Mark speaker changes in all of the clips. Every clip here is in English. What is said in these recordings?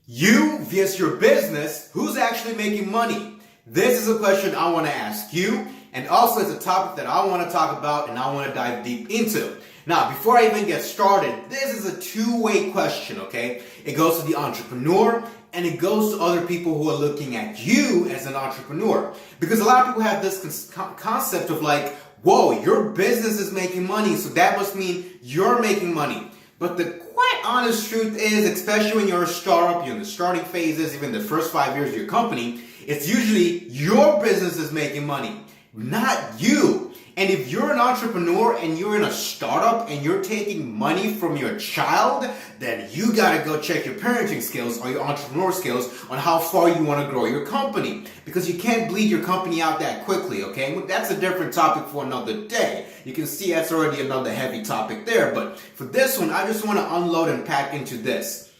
Speaker 1: You vs your business, who's actually making money? This is a question I want to ask you, and also it's a topic that I want to talk about and I want to dive deep into. Now, before I even get started, this is a two-way question, okay? It goes to the entrepreneur and it goes to other people who are looking at you as an entrepreneur. Because a lot of people have this concept of like, whoa, your business is making money, so that must mean you're making money. But the quite honest truth is, especially when you're a startup, you're in the starting phases, even the first 5 years of your company, it's usually your business is making money, not you. And if you're an entrepreneur and you're in a startup and you're taking money from your child, then you gotta go check your parenting skills or your entrepreneur skills on how far you want to grow your company. Because you can't bleed your company out that quickly, okay? That's a different topic for another day. You can see that's already another heavy topic there. But for this one, I just want to unload and pack into this.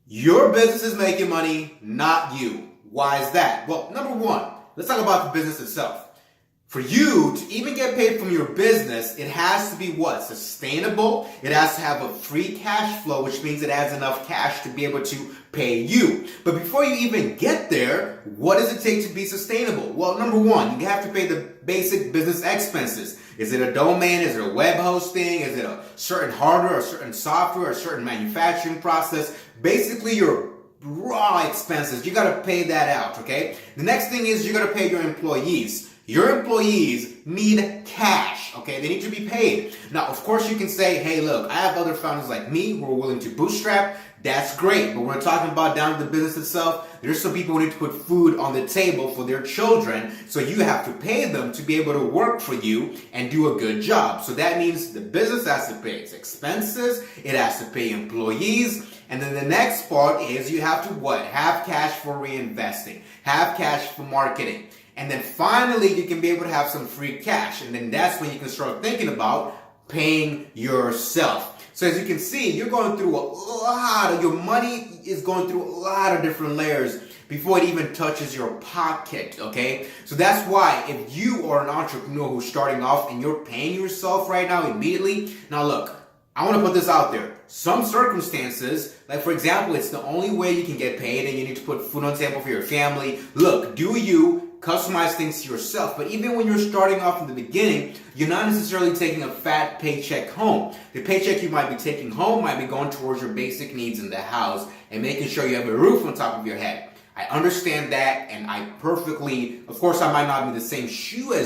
Speaker 1: Your business is making money, not you. Why is that? Well, number one, let's talk about the business itself. For you to even get paid from your business, it has to be what? Sustainable. It has to have a free cash flow, which means it has enough cash to be able to pay you. But before you even get there, what does it take to be sustainable? Well, number one, you have to pay the basic business expenses. Is it a domain? Is it a web hosting? Is it a certain hardware, or certain software, or a certain manufacturing process? Basically, your raw expenses, you got to pay that out, okay? The next thing is you got to pay your employees. Your employees need cash, okay? They need to be paid. Now, of course, you can say, hey, look, I have other founders like me who are willing to bootstrap. That's great. But when we're talking about down to the business itself, there's some people who need to put food on the table for their children. So you have to pay them to be able to work for you and do a good job. So that means the business has to pay its expenses. It has to pay employees. And then the next part is you have to what? Have cash for reinvesting. Have cash for marketing. And then finally, you can be able to have some free cash. And then that's when you can start thinking about paying yourself. So as you can see, you're going through your money is going through a lot of different layers before it even touches your pocket, okay? So that's why if you are an entrepreneur who's starting off and you're paying yourself right now immediately, now look, I want to put this out there. Some circumstances, like for example, it's the only way you can get paid and you need to put food on the table for your family. Look, do you customize things to yourself? But even when you're starting off in the beginning, you're not necessarily taking a fat paycheck home. The paycheck you might be taking home might be going towards your basic needs in the house and making sure you have a roof on top of your head. I understand that, and I perfectly, of course, I might not be the same shoes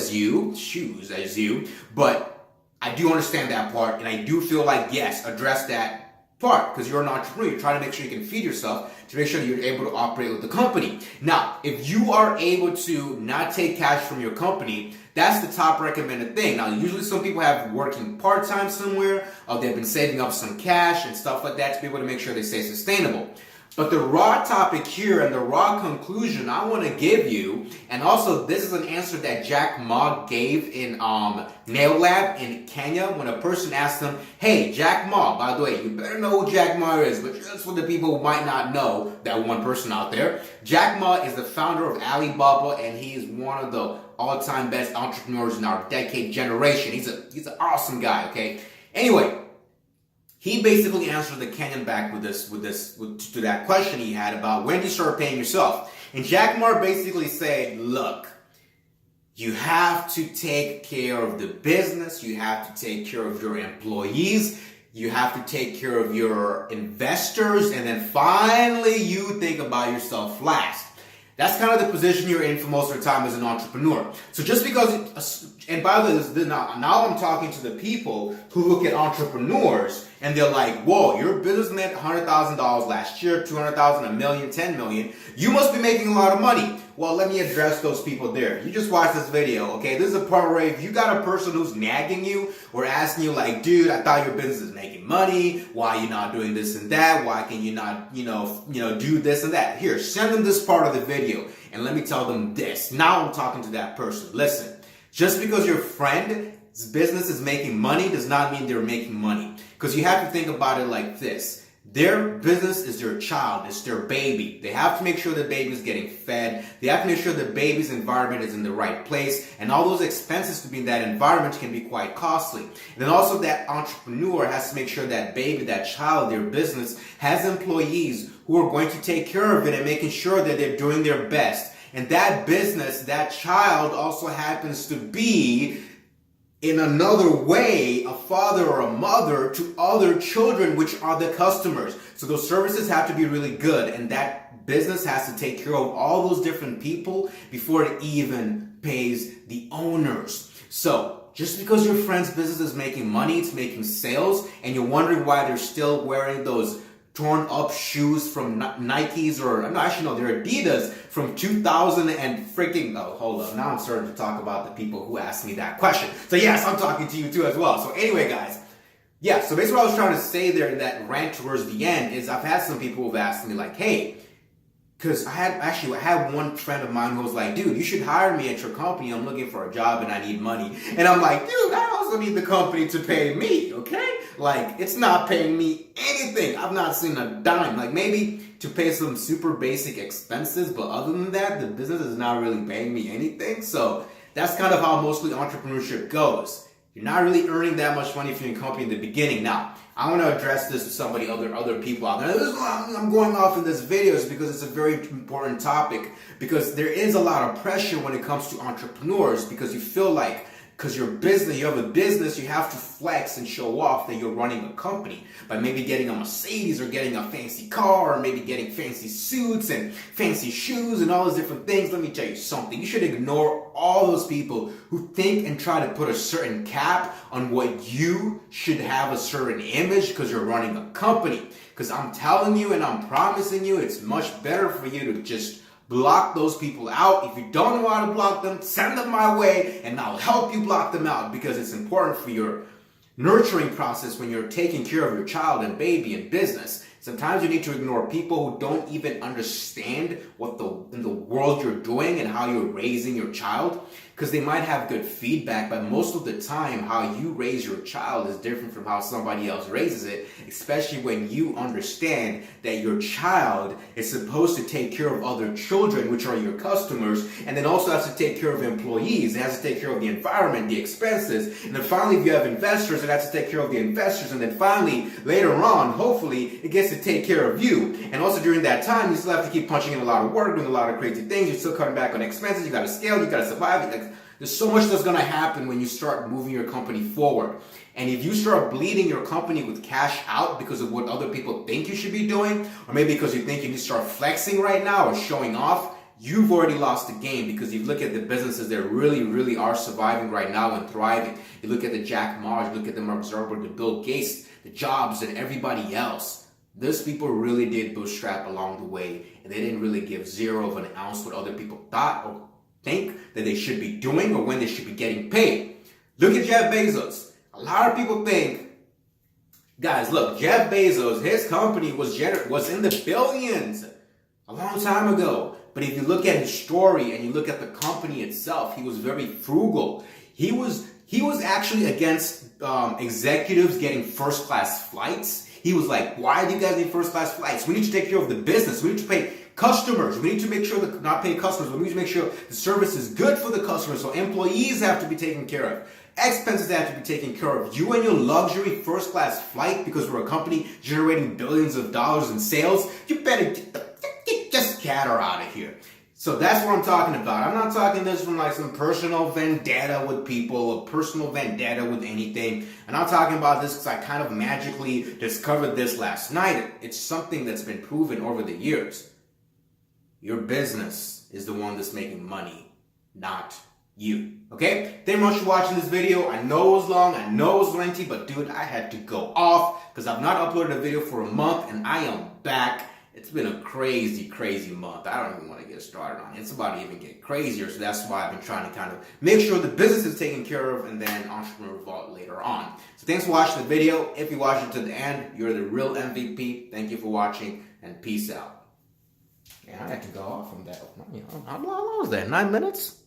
Speaker 1: as you, but I do understand that part, and I do feel like, yes, address that part, because you're an entrepreneur. You're trying to make sure you can feed yourself to make sure that you're able to operate with the company. Now, if you are able to not take cash from your company, that's the top recommended thing. Now, usually some people have working part-time somewhere, or they've been saving up some cash and stuff like that to be able to make sure they stay sustainable. But the raw topic here and the raw conclusion I want to give you, and also this is an answer that Jack Ma gave in Nail Lab in Kenya when a person asked him, hey, Jack Ma, by the way, you better know who Jack Ma is, but just for the people who might not know, that one person out there, Jack Ma is the founder of Alibaba, and he is one of the all-time best entrepreneurs in our decade generation. He's an awesome guy, okay? Anyway, he basically answered the Kenyan back to that question he had about when do you start paying yourself. And Jack Ma basically said, look, you have to take care of the business, you have to take care of your employees, you have to take care of your investors, and then finally you think about yourself last. That's kind of the position you're in for most of the time as an entrepreneur. So just because, and by the way, now I'm talking to the people who look at entrepreneurs and they're like, whoa, your business made $100,000 last year, $200,000, $1 million, $10 million. You must be making a lot of money. Well, let me address those people there. You just watched this video, okay? This is a part where if you got a person who's nagging you or asking you like, dude, I thought your business is making money. Why are you not doing this and that? Why can you not, do this and that? Here, send them this part of the video and let me tell them this. Now I'm talking to that person. Listen, just because your friend's business is making money does not mean they're making money. Because you have to think about it like this. Their business is their child, it's their baby. They have to make sure the baby's getting fed. They have to make sure the baby's environment is in the right place. And all those expenses to be in that environment can be quite costly. And then also that entrepreneur has to make sure that baby, that child, their business has employees who are going to take care of it and making sure that they're doing their best. And that business, that child also happens to be, in another way, a father or a mother to other children, which are the customers. So those services have to be really good, and that business has to take care of all those different people before it even pays the owners. So just because your friend's business is making money, it's making sales, and you're wondering why they're still wearing those torn up shoes from Nikes, or no, actually no, they're Adidas from 2000 and freaking, oh, hold up. Now I'm starting to talk about the people who asked me that question. So yes, I'm talking to you too as well. So anyway, guys, yeah, so basically what I was trying to say there in that rant towards the end is I've had some people who've asked me like, hey, because I had one friend of mine who was like, dude, you should hire me at your company. I'm looking for a job and I need money. And I'm like, dude, I also need the company to pay me, okay? Like, it's not paying me anything. I've not seen a dime. Like, maybe to pay some super basic expenses, but other than that, the business is not really paying me anything. So that's kind of how mostly entrepreneurship goes. You're not really earning that much money from your company in the beginning. Now, I want to address this with other people out there. This is why I'm going off in this video, is because it's a very important topic, because there is a lot of pressure when it comes to entrepreneurs, because you feel like, because you have a business, you have to flex and show off that you're running a company by maybe getting a Mercedes or getting a fancy car or maybe getting fancy suits and fancy shoes and all those different things. Let me tell you something. You should ignore all those people who think and try to put a certain cap on what you should have, a certain image because you're running a company. Because I'm telling you and I'm promising you, it's much better for you to just block those people out. If you don't know how to block them, send them my way and I'll help you block them out, because it's important for your nurturing process when you're taking care of your child and baby and business. Sometimes you need to ignore people who don't even understand what in the world you're doing and how you're raising your child, because they might have good feedback, but most of the time how you raise your child is different from how somebody else raises it, especially when you understand that your child is supposed to take care of other children, which are your customers, and then also has to take care of employees. It has to take care of the environment, the expenses, and then finally if you have investors, it has to take care of the investors, and then finally later on, hopefully, it gets to take care of you. And also during that time, you still have to keep punching in a lot of work, doing a lot of crazy things. You're still cutting back on expenses. You got to scale. You got to survive. Like, there's so much that's going to happen when you start moving your company forward. And if you start bleeding your company with cash out because of what other people think you should be doing, or maybe because you think you need to start flexing right now or showing off, you've already lost the game. Because you look at the businesses that really, really are surviving right now and thriving. You look at the Jack Ma's, you look at the Mark Zuckerberg, the Bill Gates, the Jobs, and everybody else. Those people really did bootstrap along the way, and they didn't really give zero of an ounce what other people thought or think that they should be doing or when they should be getting paid. Look at Jeff Bezos. A lot of people think, guys, look, Jeff Bezos, his company was in the billions a long time ago. But if you look at his story and you look at the company itself, he was very frugal. He was actually against executives getting first-class flights. He was like, why do you guys need first-class flights? We need to take care of the business. We need to pay customers. We need to make sure that, not pay customers, but we need to make sure the service is good for the customers. So employees have to be taken care of. Expenses have to be taken care of. You and your luxury first-class flight, because we're a company generating billions of dollars in sales, you better just get her out of here. So that's what I'm talking about. I'm not talking this from like some personal vendetta with people or personal vendetta with anything. I'm not talking about this because I kind of magically discovered this last night. It's something that's been proven over the years. Your business is the one that's making money, not you. Okay? Thank you much for watching this video. I know it was long, I know it was lengthy, but dude, I had to go off because I've not uploaded a video for a month and I am back. It's been a crazy, crazy month. I don't even want to get started on it. It's about to even get crazier, so that's why I've been trying to kind of make sure the business is taken care of and then Entrepreneur Vault later on. So thanks for watching the video. If you watched it to the end, you're the real MVP. Thank you for watching and peace out. Yeah, I had to go off from that. How long was that? 9 minutes?